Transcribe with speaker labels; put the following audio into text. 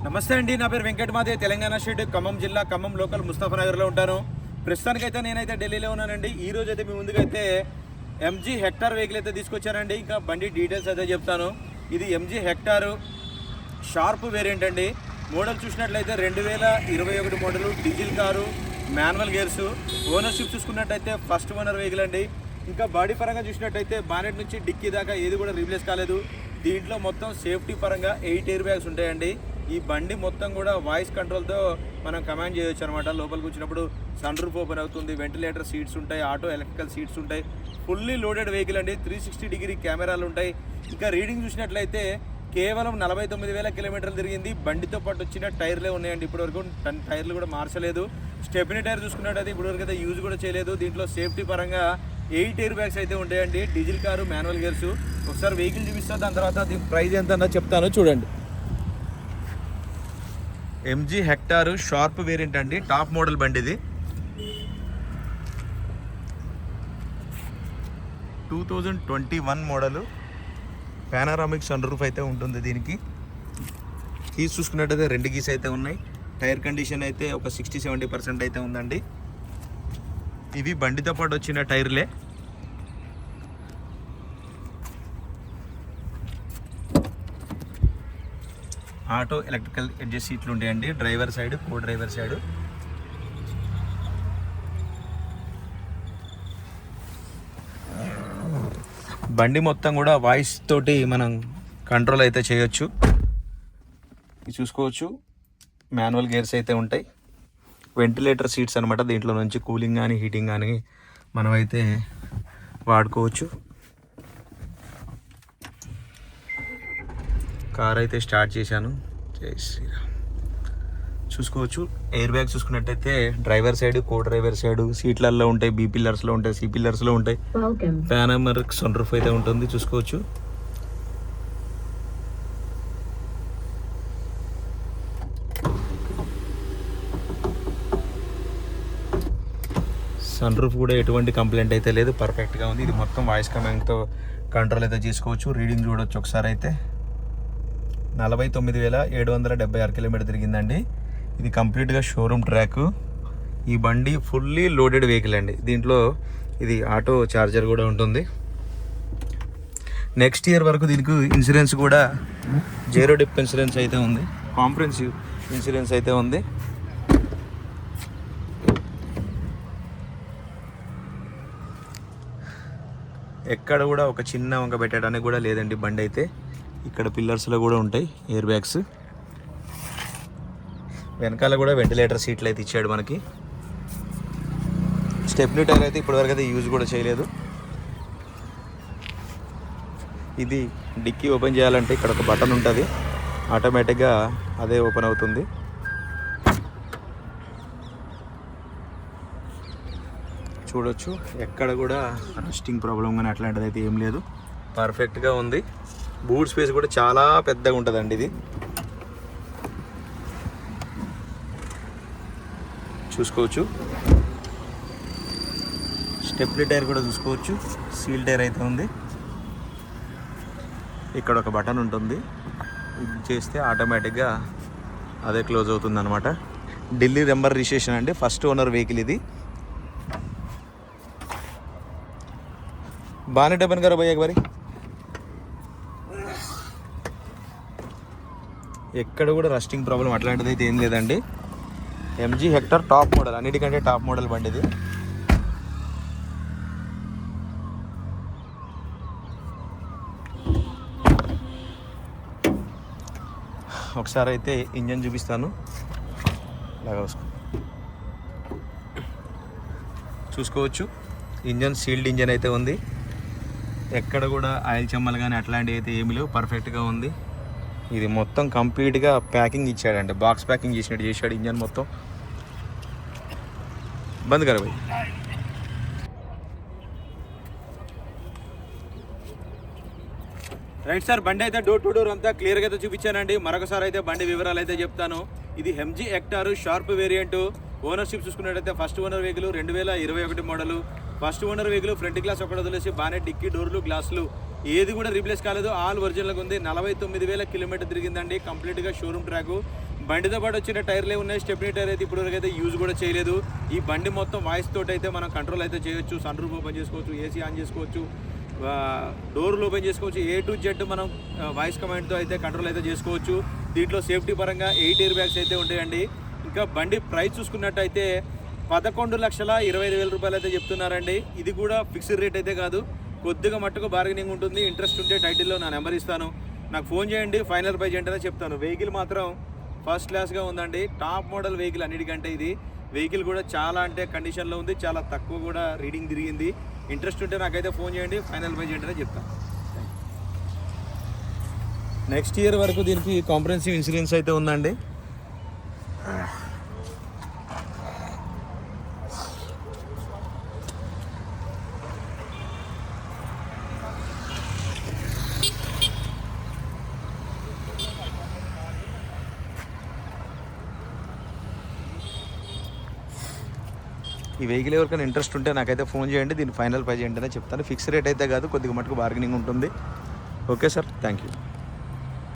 Speaker 1: నమస్తే అండి, నా పేరు వెంకటమాదే. తెలంగాణ స్టేట్ ఖమ్మం జిల్లా ఖమ్మం లోకల్ ముస్తఫానగర్లో ఉంటాను. ప్రస్తుతానికైతే నేనైతే ఢిల్లీలో ఉన్నానండి. ఈ రోజు అయితే మీ ముందుకైతే ఎంజీ హెక్టార్ వెహికల్ అయితే తీసుకొచ్చానండి. ఇంకా బండి డీటెయిల్స్ అయితే చెప్తాను. ఇది ఎంజీ హెక్టార్ షార్ప్ వేరియంట్ అండి. మోడల్ చూసినట్లయితే 2021 model, diesel car, manual gears. Ownership చూసుకున్నట్టయితే ఫస్ట్ ఓనర్ వెహికల్ అండి. ఇంకా బాడీ పరంగా చూసినట్టయితే బానెట్ నుంచి డిక్కీ దాకా ఏది కూడా రీప్లేస్ కాలేదు. దీంట్లో మొత్తం సేఫ్టీ పరంగా 8 ఎయిర్ బ్యాగ్స్ ఉంటాయండి. ఈ బండి మొత్తం కూడా వాయిస్ కంట్రోల్తో మనం కమాండ్ చేయొచ్చు అనమాట. లోపలికి వచ్చినప్పుడు సన్ రూఫ్ ఓపెన్ అవుతుంది, వెంటిలేటర్ సీట్స్ ఉంటాయి, ఆటో ఎలక్ట్రికల్ సీట్స్ ఉంటాయి. ఫుల్లీ లోడెడ్ వెహికల్ అండి. 360 డిగ్రీ కెమెరాలు ఉంటాయి. ఇంకా రీడింగ్ చూసినట్లయితే కేవలం 49,000 కిలోమీటర్లు తిరిగింది. బండితో పాటు వచ్చిన టైర్లే ఉన్నాయండి. ఇప్పటివరకు టైర్లు కూడా మార్చలేదు. స్టెప్నీ టైర్ చూసుకున్నట్టయితే ఇప్పటివరకు అయితే యూజ్ కూడా చేయలేదు. దీంట్లో సేఫ్టీ పరంగా 8 ఎయిర్ బ్యాగ్స్ అయితే ఉంటాయండి. Diesel car, manual gears. ఒకసారి వెహికల్ చూపిస్తాను, దాని తర్వాత దీని ప్రైస్ ఎంత అన్నది చెప్తాను చూడండి. ఎంజీ హెక్టార్ షార్ప్ వేరియంట్ అండి. టాప్ మోడల్ బండి ఇది. 2021 మోడలు. పానారామిక్ సన్ రూఫ్ అయితే ఉంటుంది దీనికి. కీస్ చూసుకున్నట్టయితే 2 కీస్ అయితే ఉన్నాయి. టైర్ కండిషన్ అయితే ఒక 60-70% అయితే ఉందండి. ఇవి బండితో పాటు వచ్చిన టైర్లే. ఆటో ఎలక్ట్రికల్ అడ్జస్ట్ సీట్లు ఉంటాయండి. డ్రైవర్ సైడ్, కో డ్రైవర్ సైడ్. బండి మొత్తం కూడా వాయిస్ తోటి మనం కంట్రోల్ అయితే చేయొచ్చు. ఇది చూసుకోవచ్చు. మాన్యువల్ గేర్స్ అయితే ఉంటాయి. వెంటిలేటర్ సీట్స్ అనమాట. దీంట్లో నుంచి కూలింగ్ కానీ హీటింగ్ కానీ మనమైతే వాడుకోవచ్చు. కార్ అయితే స్టార్ట్ చేశాను. జై శ్రీరామ్. చూసుకోవచ్చు. ఎయిర్ బ్యాగ్ చూసుకున్నట్టయితే డ్రైవర్ సైడ్, కో డ్రైవర్ సైడ్ సీట్లలో ఉంటాయి. బీ పిల్లర్స్లో ఉంటాయి, సి పిల్లర్స్లో ఉంటాయి. పానారామిక్ సన్ రూఫ్ అయితే ఉంటుంది. చూసుకోవచ్చు. సన్ రూఫ్ కూడా ఎటువంటి కంప్లైంట్ అయితే లేదు, పర్ఫెక్ట్గా ఉంది. ఇది మొత్తం వాయిస్ కమాండ్తో కంట్రోల్ అయితే చేసుకోవచ్చు. రీడింగ్ చూడవచ్చు ఒకసారి. అయితే 49,776 కిలోమీటర్ తిరిగిందండి. ఇది కంప్లీట్గా షోరూమ్ ట్రాక్. ఈ బండి ఫుల్లీ లోడెడ్ వెహికల్ అండి. దీంట్లో ఇది ఆటో ఛార్జర్ కూడా ఉంటుంది. నెక్స్ట్ ఇయర్ వరకు దీనికి ఇన్సూరెన్స్ కూడా 0 డిప్ ఇన్సూరెన్స్ అయితే ఉంది. కాంప్రహెన్సివ్ ఇన్సూరెన్స్ అయితే ఉంది. ఎక్కడ కూడా ఒక చిన్న వంక పెట్టడానికి కూడా లేదండి బండి అయితే. ఇక్కడ పిల్లర్స్లో కూడా ఉంటాయి ఎయిర్ బ్యాగ్స్. వెనకాల కూడా వెంటిలేటర్ సీట్లు అయితే ఇచ్చాడు మనకి. స్టెప్నీ టైర్ అయితే ఇప్పటివరకు అయితే యూజ్ కూడా చేయలేదు. ఇది డిక్కీ ఓపెన్ చేయాలంటే ఇక్కడ ఒక బటన్ ఉంటుంది, ఆటోమేటిక్గా అదే ఓపెన్ అవుతుంది. చూడొచ్చు. ఎక్కడ కూడా రస్టింగ్ ప్రాబ్లం కానీ అట్లాంటిది అయితే ఏం లేదు, పర్ఫెక్ట్గా ఉంది. బూట్ స్పేస్ కూడా చాలా పెద్దగా ఉంటుందండి ఇది. చూసుకోవచ్చు. స్టెప్నీ టైర్ కూడా చూసుకోవచ్చు. సీల్ టైర్ అయితే ఉంది. ఇక్కడ ఒక బటన్ ఉంటుంది, ఇది చేస్తే ఆటోమేటిక్గా అదే క్లోజ్ అవుతుంది అనమాట. ఢిల్లీ నెంబర్ రిజిస్ట్రేషన్ అండి. ఫస్ట్ ఓనర్ వెహికల్ ఇది. బానెట్ ఓపెన్ करो भैया एक बारी. ఎక్కడ కూడా రస్టింగ్ ప్రాబ్లం అట్లాంటిది అయితే ఏం లేదండి. ఎంజీ హెక్టార్ టాప్ మోడల్, అన్నిటికంటే టాప్ మోడల్ బండి ఇది. ఒకసారి అయితే ఇంజన్ చూపిస్తాను. చూసుకోవచ్చు. ఇంజన్ సీల్డ్ ఇంజన్ అయితే ఉంది. ఎక్కడ కూడా ఆయిల్ చెమ్మలు కానీ అట్లాంటివి అయితే ఏమి లేవు, పర్ఫెక్ట్గా ఉంది. ఇది మొత్తం కంప్లీట్గా ప్యాకింగ్ ఇచ్చాడండి, బాక్స్ ప్యాకింగ్ చేసినట్టు చేశాడు. ఇంజన్ మొత్తం బంద్ కర భయ్. రైట్ సార్, బండి అయితే డోర్ టు డోర్ అంతా క్లియర్గా అయితే చూపించానండి. మరొకసారి అయితే బండి వివరాలు అయితే చెప్తాను. ఇది MG Hector sharp variant. Ownership చూసుకున్నట్టయితే first owner vehicle 2021 model. First owner vehicle front glass ఒకటి వదిలేసి బానెట్, డిక్కీ, డోర్లు, గ్లాసులు ఏది కూడా రీప్లేస్ కాలేదు, ఆల్ ఒరిజినల్గా ఉంది. 49,000 కిలోమీటర్ తిరిగిందండి. కంప్లీట్గా షోరూమ్ ట్రాక్. బండితో పాటు వచ్చిన టైర్లే ఉన్నాయి. స్టెప్నీ టైర్ అయితే ఇప్పటివరకు అయితే యూజ్ కూడా చేయలేదు. ఈ బండి మొత్తం వాయిస్ తోటి అయితే మనం కంట్రోల్ అయితే చేయొచ్చు. సన్ రూఫ్ ఓపెన్ చేసుకోవచ్చు, ఏసీ ఆన్ చేసుకోవచ్చు, డోర్లు ఓపెన్ చేసుకోవచ్చు. A to Z మనం వాయిస్ కమాండ్తో అయితే కంట్రోల్ అయితే చేసుకోవచ్చు. దీంట్లో సేఫ్టీ పరంగా 8 ఎయిర్ బ్యాగ్స్ అయితే ఉంటాయండి. ఇంకా బండి ప్రైస్ చూసుకున్నట్టయితే 11,25,000 రూపాయలు అయితే చెప్తున్నారండి. ఇది కూడా ఫిక్స్డ్ రేట్ అయితే కాదు, కొద్దిగా మట్టుకు బార్గెనింగ్ ఉంటుంది. ఇంట్రెస్ట్ ఉంటే టైటిల్లో నా నెంబర్ ఇస్తాను, నాకు ఫోన్ చేయండి, ఫైనల్ ప్రైజ్ ఏంటనే చెప్తాను. వెహికల్ మాత్రం ఫస్ట్ క్లాస్గా ఉందండి, టాప్ మోడల్ వెహికల్ అన్నిటికంటే. ఇది వెహికల్ కూడా చాలా అంటే కండిషన్లో ఉంది, చాలా తక్కువ కూడా రీడింగ్ తిరిగింది. ఇంట్రెస్ట్ ఉంటే నాకైతే ఫోన్ చేయండి, ఫైనల్ ప్రైజ్ ఏంటనే చెప్తాను. నెక్స్ట్ ఇయర్ వరకు దీనికి కాంప్రహెన్సివ్ ఇన్సూరెన్స్ అయితే ఉందండి. ఈ వెహికల్ ఎవరికైనా ఇంట్రెస్ట్ ఉంటే నాకైతే ఫోన్ చేయండి, దీని ఫైనల్ ప్రైజ్ ఏంటనే చెప్తాను. ఫిక్స్ రేట్ అయితే కాదు, కొద్దిగా మటుకు బార్గెనింగ్ ఉంటుంది. Okay sir, thank you.